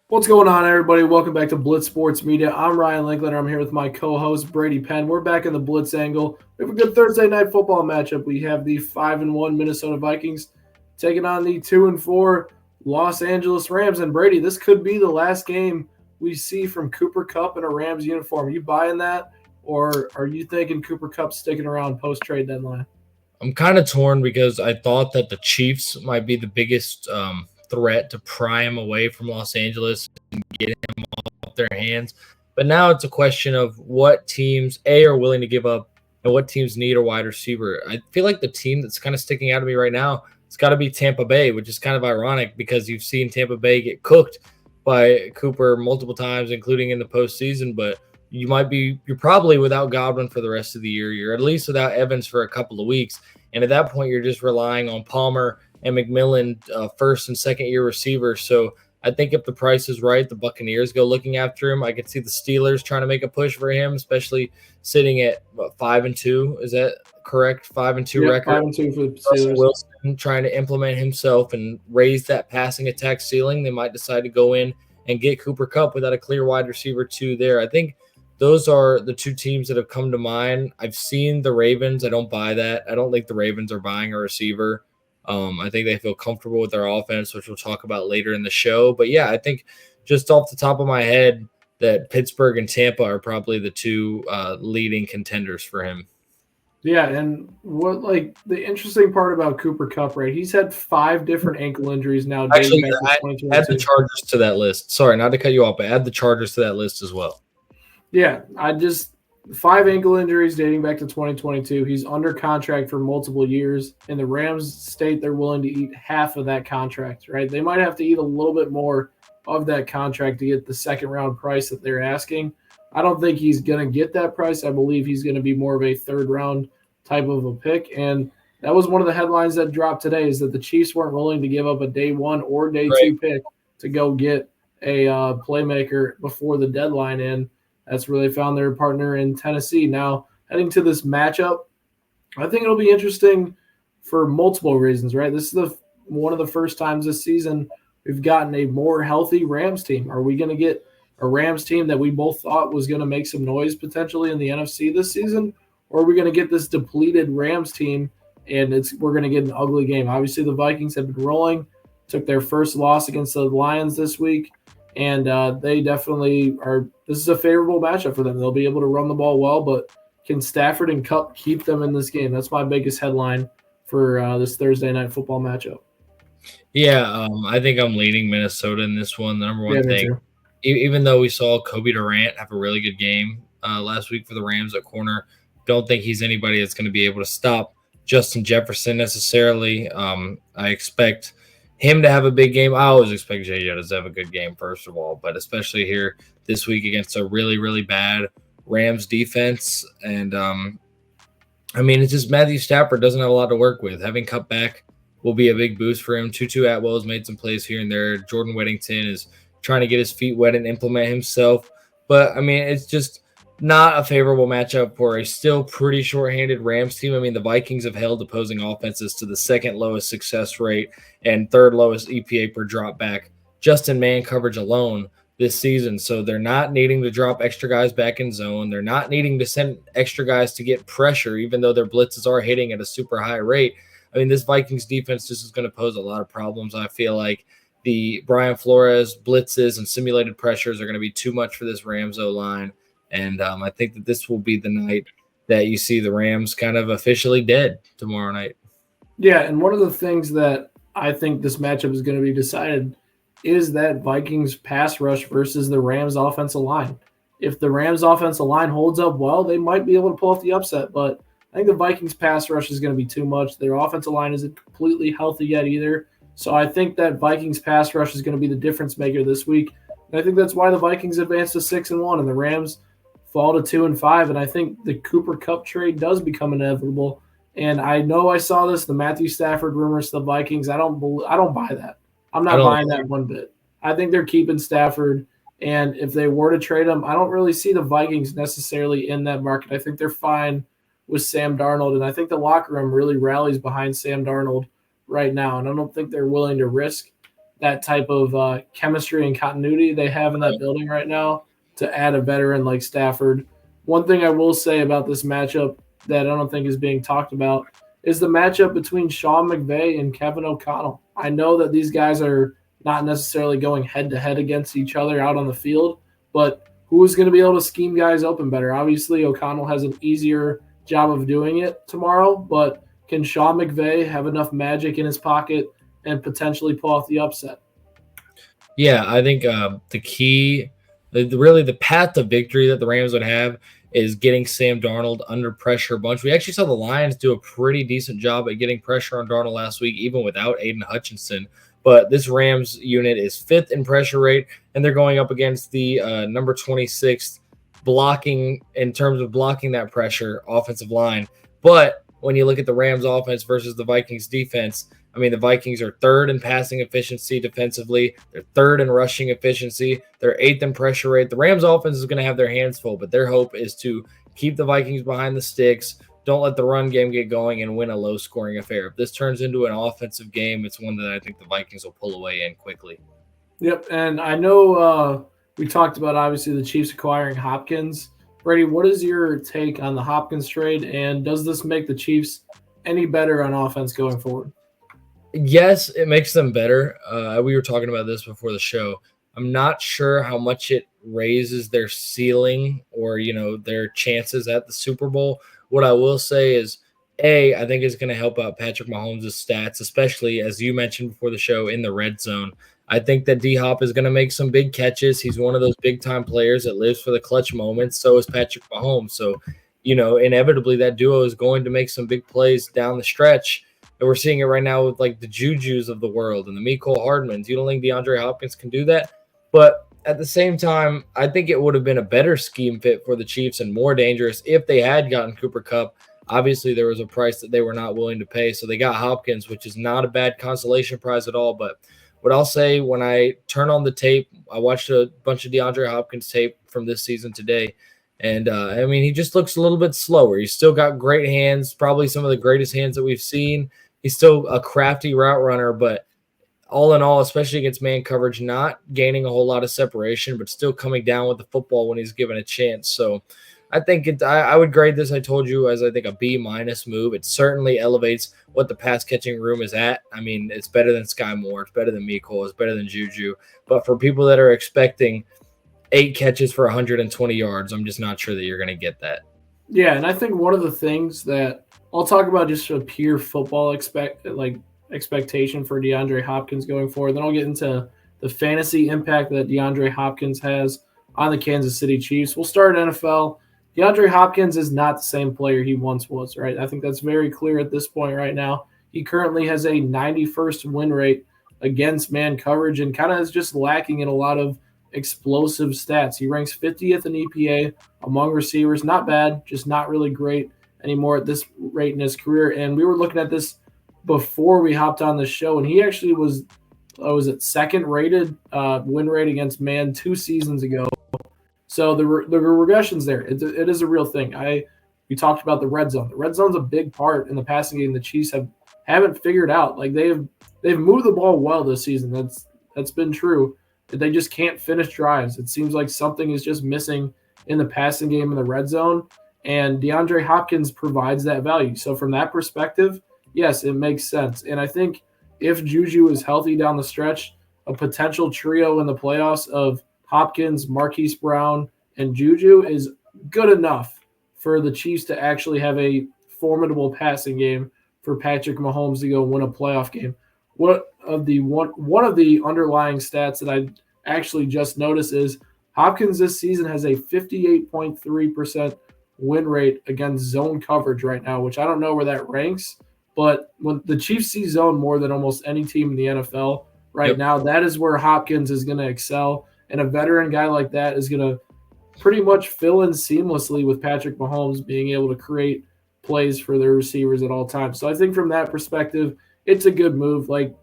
What's going on, everybody? Welcome back to Blitz Sports Media. I'm Ryan Linkletter. I'm here with my co-host Brady Penn. We're back in the Blitz Angle. We have a good Thursday night football matchup. We have the 5-1 Minnesota Vikings taking on the 2-4 Los Angeles Rams. And Brady, this could be the last game we see from Cooper Kupp in a Rams uniform. Are you buying that, or are you thinking Cooper Kupp sticking around post-trade deadline? I'm kind of torn because I thought that the Chiefs might be the biggest threat to pry him away from Los Angeles and get him off their hands. But now it's a question of what teams, are willing to give up and what teams need a wide receiver. I feel like the team that's kind of sticking out to me right now, it's got to be Tampa Bay, which is kind of ironic because you've seen Tampa Bay get cooked by Cooper multiple times, including in the postseason. But you're probably without Godwin for the rest of the year. You're at least without Evans for a couple of weeks. And at that point, you're just relying on Palmer and McMillan, first and second year receivers. So I think if the price is right, the Buccaneers go looking after him. I could see the Steelers trying to make a push for him, especially sitting at 5-2. Is that correct? 5-2 record. 5-2 for the Steelers. Russell Wilson trying to implement himself and raise that passing attack ceiling. They might decide to go in and get Cooper Kupp without a clear wide receiver two there. I think those are the two teams that have come to mind. I've seen the Ravens. I don't buy that. I don't think the Ravens are buying a receiver. I think they feel comfortable with their offense, which we'll talk about later in the show. But, yeah, I think just off the top of my head that Pittsburgh and Tampa are probably the two leading contenders for him. Yeah, and the interesting part about Cooper Kupp, right? He's had 5 different ankle injuries now. Actually, add the Chargers to that list. Sorry, not to cut you off, but add the Chargers to that list as well. Yeah, 5 ankle injuries dating back to 2022. He's under contract for multiple years, and the Rams state they're willing to eat half of that contract, right? They might have to eat a little bit more of that contract to get the second-round price that they're asking. I don't think he's going to get that price. I believe he's going to be more of a third-round type of a pick, and that was one of the headlines that dropped today is that the Chiefs weren't willing to give up a day 1 or day 2 pick to go get a playmaker before the deadline, and that's where they found their partner in Tennessee. Now, heading to this matchup, I think it'll be interesting for multiple reasons, right? This is one of the first times this season we've gotten a more healthy Rams team. Are we going to get a Rams team that we both thought was going to make some noise potentially in the NFC this season? Or are we going to get this depleted Rams team and we're going to get an ugly game? Obviously, the Vikings have been rolling, took their first loss against the Lions this week. And they definitely are – this is a favorable matchup for them. They'll be able to run the ball well, but can Stafford and Kupp keep them in this game? That's my biggest headline for this Thursday night football matchup. Yeah, I think I'm leaning Minnesota in this one. The number one thing, even though we saw Kobe Durant have a really good game last week for the Rams at corner, don't think he's anybody that's going to be able to stop Justin Jefferson necessarily. I expect – him to have a big game. I always expect Jay Jettas to have a good game, first of all, but especially here this week against a really, really bad Rams defense. And, it's just Matthew Stafford doesn't have a lot to work with. Having Kupp back will be a big boost for him. Tutu Atwell has made some plays here and there. Jordan Whittington is trying to get his feet wet and implement himself. But, it's just not a favorable matchup for a still pretty shorthanded Rams team. The Vikings have held opposing offenses to the second lowest success rate and third lowest EPA per drop back just in man coverage alone this season. So they're not needing to drop extra guys back in zone. They're not needing to send extra guys to get pressure, even though their blitzes are hitting at a super high rate. This Vikings defense just is going to pose a lot of problems. I feel like the Brian Flores blitzes and simulated pressures are going to be too much for this Rams O-line. And I think that this will be the night that you see the Rams kind of officially dead tomorrow night. Yeah, and one of the things that I think this matchup is going to be decided is that Vikings pass rush versus the Rams offensive line. If the Rams offensive line holds up well, they might be able to pull off the upset, but I think the Vikings pass rush is going to be too much. Their offensive line isn't completely healthy yet either. So I think that Vikings pass rush is going to be the difference maker this week. And I think that's why the Vikings advance to 6-1 and the Rams fall to 2-5. And I think the Cooper Kupp trade does become inevitable. And I know I saw this, the Matthew Stafford rumors to the Vikings. I don't buy that. I'm not buying that one bit. I think they're keeping Stafford. And if they were to trade him, I don't really see the Vikings necessarily in that market. I think they're fine with Sam Darnold. And I think the locker room really rallies behind Sam Darnold right now. And I don't think they're willing to risk that type of chemistry and continuity they have in that building right now to add a veteran like Stafford. One thing I will say about this matchup that I don't think is being talked about is the matchup between Sean McVay and Kevin O'Connell. I know that these guys are not necessarily going head-to-head against each other out on the field, but who is going to be able to scheme guys open better? Obviously, O'Connell has an easier job of doing it tomorrow, but can Sean McVay have enough magic in his pocket and potentially pull off the upset? Yeah, I think the key, really the path to victory that the Rams would have is getting Sam Darnold under pressure a bunch. We actually saw the Lions do a pretty decent job at getting pressure on Darnold last week, even without Aiden Hutchinson. But this Rams unit is 5th in pressure rate, and they're going up against the number 26th blocking in terms of blocking that pressure offensive line. But when you look at the Rams offense versus the Vikings defense, I mean, the Vikings are 3rd in passing efficiency defensively. They're 3rd in rushing efficiency. They're 8th in pressure rate. The Rams offense is going to have their hands full, but their hope is to keep the Vikings behind the sticks. Don't let the run game get going and win a low-scoring affair. If this turns into an offensive game, it's one that I think the Vikings will pull away in quickly. Yep, and I know we talked about, obviously, the Chiefs acquiring Hopkins. Brady, what is your take on the Hopkins trade, and does this make the Chiefs any better on offense going forward? Yes, it makes them better. We were talking about this before the show. I'm not sure how much it raises their ceiling or, their chances at the Super Bowl. What I will say is, I think it's going to help out Patrick Mahomes' stats, especially, as you mentioned before the show, in the red zone. I think that D-Hop is going to make some big catches. He's one of those big-time players that lives for the clutch moments. So is Patrick Mahomes. So, inevitably that duo is going to make some big plays down the stretch. And we're seeing it right now with, like, the Jujus of the world and the Mecole Hardmans. You don't think DeAndre Hopkins can do that? But at the same time, I think it would have been a better scheme fit for the Chiefs and more dangerous if they had gotten Cooper Kupp. Obviously, there was a price that they were not willing to pay. So they got Hopkins, which is not a bad consolation prize at all. But what I'll say, when I turn on the tape, I watched a bunch of DeAndre Hopkins tape from this season today. And, he just looks a little bit slower. He's still got great hands, probably some of the greatest hands that we've seen. He's still a crafty route runner, but all in all, especially against man coverage, not gaining a whole lot of separation, but still coming down with the football when he's given a chance. So I think I would grade this, I told you, as I think a B- move. It certainly elevates what the pass catching room is at. I mean, it's better than Sky Moore. It's better than Mecole. It's better than Juju. But for people that are expecting 8 catches for 120 yards, I'm just not sure that you're going to get that. Yeah, and I think one of the things that I'll talk about just a pure football expectation for DeAndre Hopkins going forward. Then I'll get into the fantasy impact that DeAndre Hopkins has on the Kansas City Chiefs. We'll start NFL. DeAndre Hopkins is not the same player he once was, right? I think that's very clear at this point right now. He currently has a 91st win rate against man coverage and kind of is just lacking in a lot of explosive stats. He ranks 50th in EPA among receivers. Not bad, just not really great anymore at this rate in his career. And we were looking at this before we hopped on the show, and he actually was second rated win rate against man 2 seasons ago. So the regression's there. It is a real thing. We talked about the red zone. The red zone's a big part in the passing game the Chiefs haven't figured out. Like they've moved the ball well this season. That's been true. They just can't finish drives. It seems like something is just missing in the passing game in the red zone, and DeAndre Hopkins provides that value. So from that perspective, yes, it makes sense. And I think if Juju is healthy down the stretch, a potential trio in the playoffs of Hopkins, Marquise Brown, and Juju is good enough for the Chiefs to actually have a formidable passing game for Patrick Mahomes to go win a playoff game. One of the underlying stats that I actually just noticed is Hopkins this season has a 58.3% win rate against zone coverage right now, which I don't know where that ranks, but when the Chiefs see zone more than almost any team in the NFL right now, that is where Hopkins is going to excel, and a veteran guy like that is going to pretty much fill in seamlessly with Patrick Mahomes being able to create plays for their receivers at all times. So I think from that perspective, it's a good move. Like,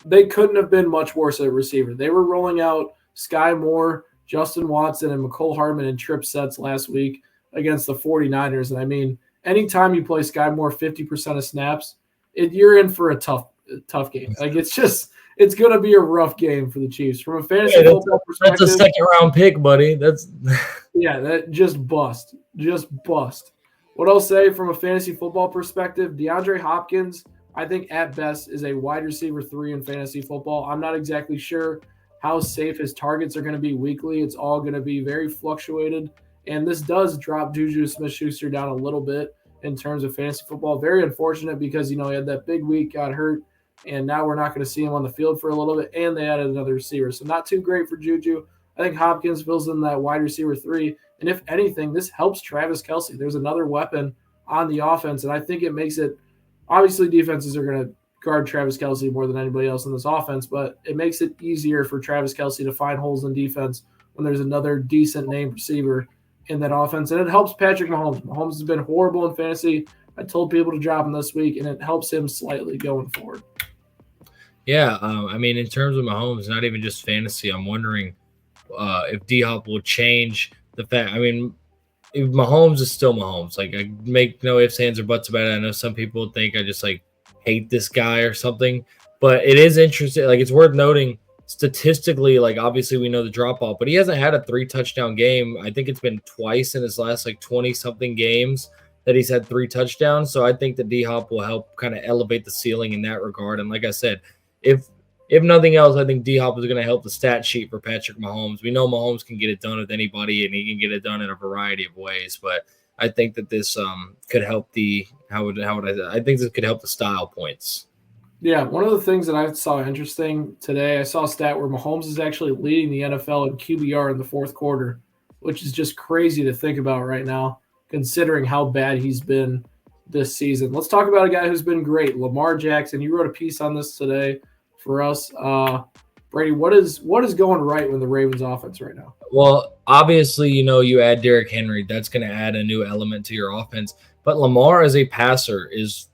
they couldn't have been much worse at receiver. They were rolling out Sky Moore, Justin Watson, and Mecole Hardman in trip sets last week against the 49ers. And I mean, anytime you play Sky Moore 50% of snaps, you're in for a tough tough game. Like it's going to be a rough game for the Chiefs from a fantasy football perspective. That's a second round pick, buddy. That's that just bust. What I'll say from a fantasy football perspective, DeAndre Hopkins, I think at best is a wide receiver 3 in fantasy football. I'm not exactly sure how safe his targets are going to be weekly. It's all going to be very fluctuated. And this does drop Juju Smith-Schuster down a little bit in terms of fantasy football. Very unfortunate because, he had that big week, got hurt, and now we're not going to see him on the field for a little bit, and they added another receiver. So not too great for Juju. I think Hopkins fills in that wide receiver 3. And if anything, this helps Travis Kelce. There's another weapon on the offense, and I think it makes it – obviously defenses are going to guard Travis Kelce more than anybody else in this offense, but it makes it easier for Travis Kelce to find holes in defense when there's another decent name receiver in that offense. And it helps Patrick Mahomes. Mahomes has been horrible in fantasy. I told people to drop him this week, and it helps him slightly going forward. Yeah, in terms of Mahomes, not even just fantasy, I'm wondering if D-Hop will change the fact. If Mahomes is still Mahomes. Like, I make no ifs, ands, or buts about it. I know some people think I just, hate this guy or something. But it is interesting. Like, it's worth noting statistically, obviously we know the drop-off, but he hasn't had a 3-touchdown game. I think it's been twice in his last, 20-something games that he's had 3 touchdowns. So I think that D-Hop will help kind of elevate the ceiling in that regard. And like I said, if nothing else, I think D-Hop is going to help the stat sheet for Patrick Mahomes. We know Mahomes can get it done with anybody, and he can get it done in a variety of ways. But I think that this could help I think this could help the style points. Yeah, one of the things that I saw interesting today, I saw a stat where Mahomes is actually leading the NFL in QBR in the fourth quarter, which is just crazy to think about right now, considering how bad he's been this season. Let's talk about a guy who's been great, Lamar Jackson. You wrote a piece on this today for us. Brady, what is going right with the Ravens offense right now? Well, obviously, you add Derrick Henry. That's going to add a new element to your offense. But Lamar as a passer is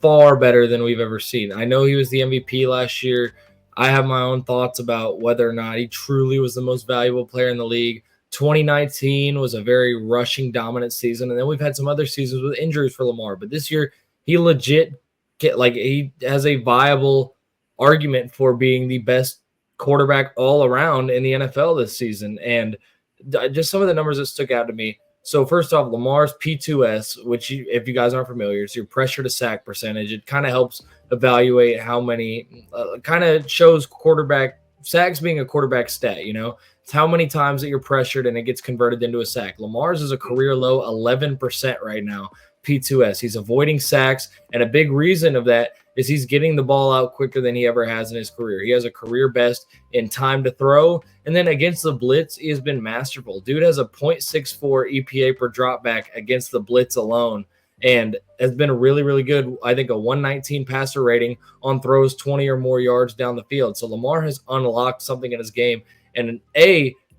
far better than we've ever seen. I know he was the MVP last year. I have my own thoughts about whether or not he truly was the most valuable player in the league. 2019 was a very rushing dominant season, and then we've had some other seasons with injuries for Lamar. But this year, he legit he has a viable argument for being the best quarterback all around in the NFL this season. And just some of the numbers that stuck out to me. So first off, Lamar's P2S, which if you guys aren't familiar, is your pressure to sack percentage. It kind of helps evaluate how many, kind of shows quarterback sacks being a quarterback stat. It's how many times that you're pressured and it gets converted into a sack. Lamar's is a career low 11% right now. P2S. He's avoiding sacks, and a big reason of that is he's getting the ball out quicker than he ever has in his career. He has a career best in time to throw, and then against the blitz, he has been masterful. Dude has a 0.64 EPA per dropback against the blitz alone, and has been really, really good. I think a 119 passer rating on throws 20 or more yards down the field. So Lamar has unlocked something in his game, and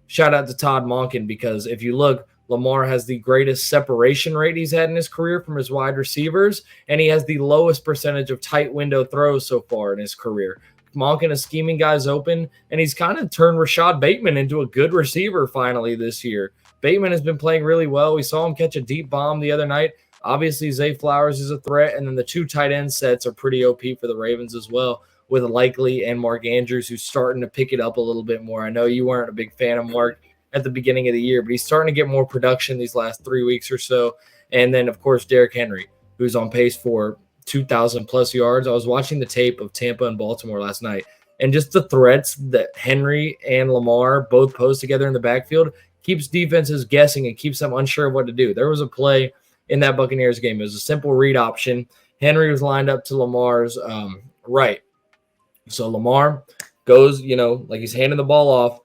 shout out to Todd Monken, because if you look, Lamar has the greatest separation rate he's had in his career from his wide receivers, and he has the lowest percentage of tight window throws so far in his career. Monken is scheming guys open, and he's kind of turned Rashad Bateman into a good receiver finally this year. Bateman has been playing really well. We saw him catch a deep bomb the other night. Obviously, Zay Flowers is a threat, and then the 2 tight end sets are pretty OP for the Ravens as well, with Likely and Mark Andrews, who's starting to pick it up a little bit more. I know you weren't a big fan of Mark at the beginning of the year, but he's starting to get more production these last 3 weeks or so. And then, of course, Derrick Henry, who's on pace for 2,000-plus yards. I was watching the tape of Tampa and Baltimore last night, and just the threats that Henry and Lamar both pose together in the backfield keeps defenses guessing and keeps them unsure of what to do. There was a play in that Buccaneers game. It was a simple read option. Henry was lined up to Lamar's right. So Lamar goes, he's handing the ball off.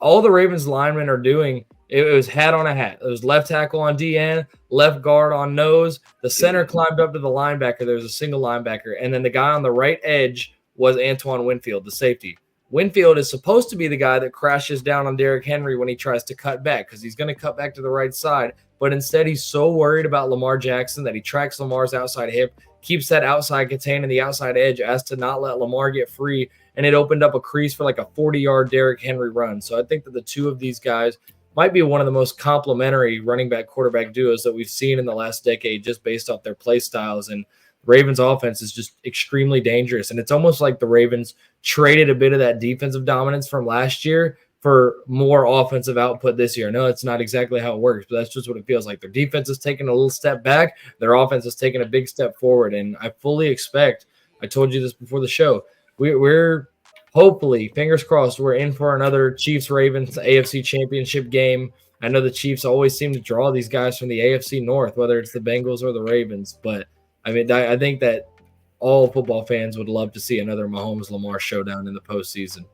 All the Ravens linemen are doing, it was hat on a hat. It was left tackle on DN, left guard on nose. The center climbed up to the linebacker. There was a single linebacker. And then the guy on the right edge was Antoine Winfield, the safety. Winfield is supposed to be the guy that crashes down on Derrick Henry when he tries to cut back, because he's going to cut back to the right side. But instead, he's so worried about Lamar Jackson that he tracks Lamar's outside hip, keeps that outside contained and the outside edge as to not let Lamar get free. And it opened up a crease for like a 40-yard Derrick Henry run. So I think that the two of these guys might be one of the most complementary running back quarterback duos that we've seen in the last decade, just based off their play styles. And Ravens offense is just extremely dangerous. And it's almost like the Ravens traded a bit of that defensive dominance from last year for more offensive output this year. No, it's not exactly how it works, but that's just what it feels like. Their defense is taking a little step back. Their offense is taking a big step forward. And I fully expect, I told you this before the show, we're hopefully, fingers crossed, we're in for another Chiefs-Ravens AFC Championship game. I know the Chiefs always seem to draw these guys from the AFC North, whether it's the Bengals or the Ravens. But, I mean, I think that all football fans would love to see another Mahomes-Lamar showdown in the postseason.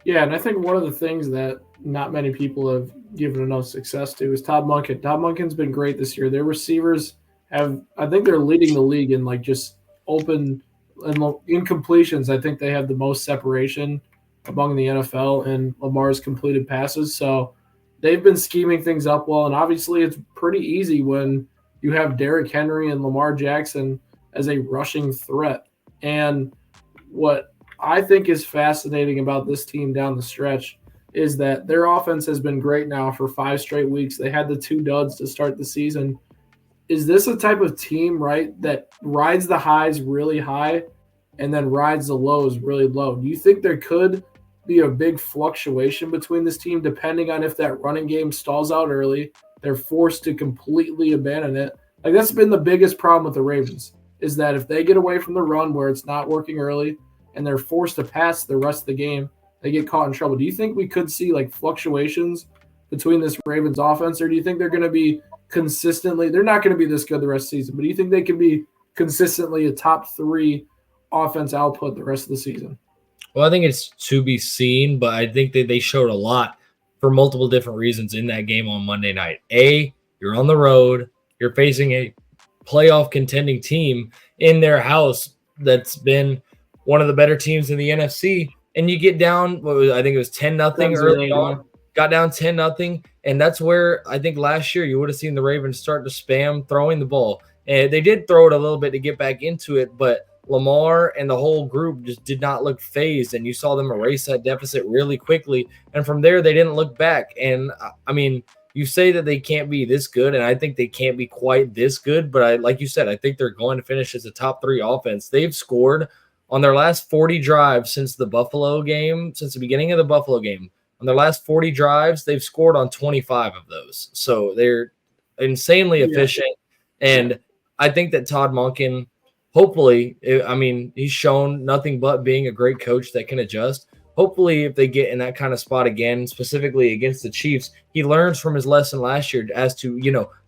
Yeah, and I think one of the things that not many people have given enough success to is Todd Monken. Todd Monken's been great this year. Their receivers I think they're leading the league in like just open and incompletions. I think they have the most separation among the NFL in Lamar's completed passes. So they've been scheming things up well, and obviously it's pretty easy when you have Derrick Henry and Lamar Jackson as a rushing threat. And what I think is fascinating about this team down the stretch is that their offense has been great now for 5 straight weeks. They had the 2 duds to start the season. Is this a type of team, right, that rides the highs really high and then rides the lows really low? Do you think there could be a big fluctuation between this team depending on if that running game stalls out early, they're forced to completely abandon it? Like, that's been the biggest problem with the Ravens, is that if they get away from the run where it's not working early and they're forced to pass the rest of the game, they get caught in trouble. Do you think we could see like fluctuations between this Ravens offense, or do you think they're going to be consistently – they're not going to be this good the rest of the season, but do you think they can be consistently a top 3 offense output the rest of the season? Well, I think it's to be seen, but I think that they showed a lot for multiple different reasons in that game on Monday night. A, you're on the road. You're facing a playoff contending team in their house that's been one of the better teams in the NFC, and you get down, I think it was 10-0 early on, got down 10-0, and that's where I think last year you would have seen the Ravens start to spam throwing the ball. And they did throw it a little bit to get back into it, but Lamar and the whole group just did not look phased, and you saw them erase that deficit really quickly. And from there, they didn't look back. And, I mean, you say that they can't be this good, and I think they can't be quite this good, but like you said, I think they're going to finish as a top 3 offense. They've scored on their last 40 drives since the Buffalo game, since the beginning of the Buffalo game. On their last 40 drives, they've scored on 25 of those. So they're insanely efficient. And I think that Todd Monken, hopefully, I mean, he's shown nothing but being a great coach that can adjust. Hopefully, if they get in that kind of spot again, specifically against the Chiefs, he learns from his lesson last year as to,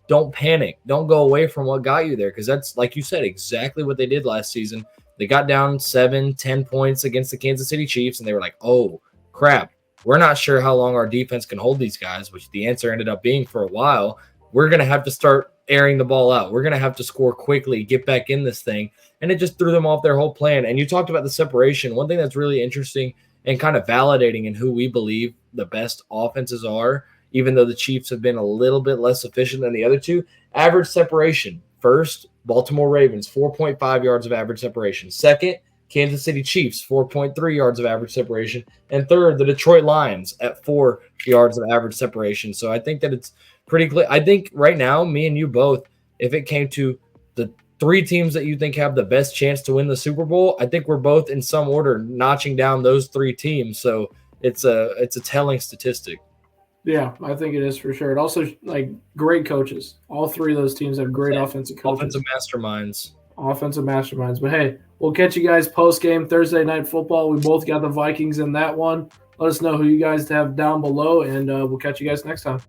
don't panic. Don't go away from what got you there, because that's, like you said, exactly what they did last season. They got down 7-10 points against the Kansas City Chiefs, and they were like, oh, crap. We're not sure how long our defense can hold these guys, which the answer ended up being for a while. We're going to have to start airing the ball out. We're going to have to score quickly, get back in this thing. And it just threw them off their whole plan. And you talked about the separation. One thing that's really interesting and kind of validating in who we believe the best offenses are, even though the Chiefs have been a little bit less efficient than the other two, average separation. First, Baltimore Ravens, 4.5 yards of average separation. Second, Kansas City Chiefs, 4.3 yards of average separation. And third, the Detroit Lions at 4 yards of average separation. So I think that it's pretty clear. I think right now, me and you both, if it came to the 3 teams that you think have the best chance to win the Super Bowl, I think we're both in some order notching down those 3 teams. So it's a telling statistic. Yeah, I think it is for sure. It also, like, great coaches. All 3 of those teams have great offensive coaches. Offensive masterminds. But, hey, we'll catch you guys post-game Thursday Night Football. We both got the Vikings in that one. Let us know who you guys have down below, and we'll catch you guys next time.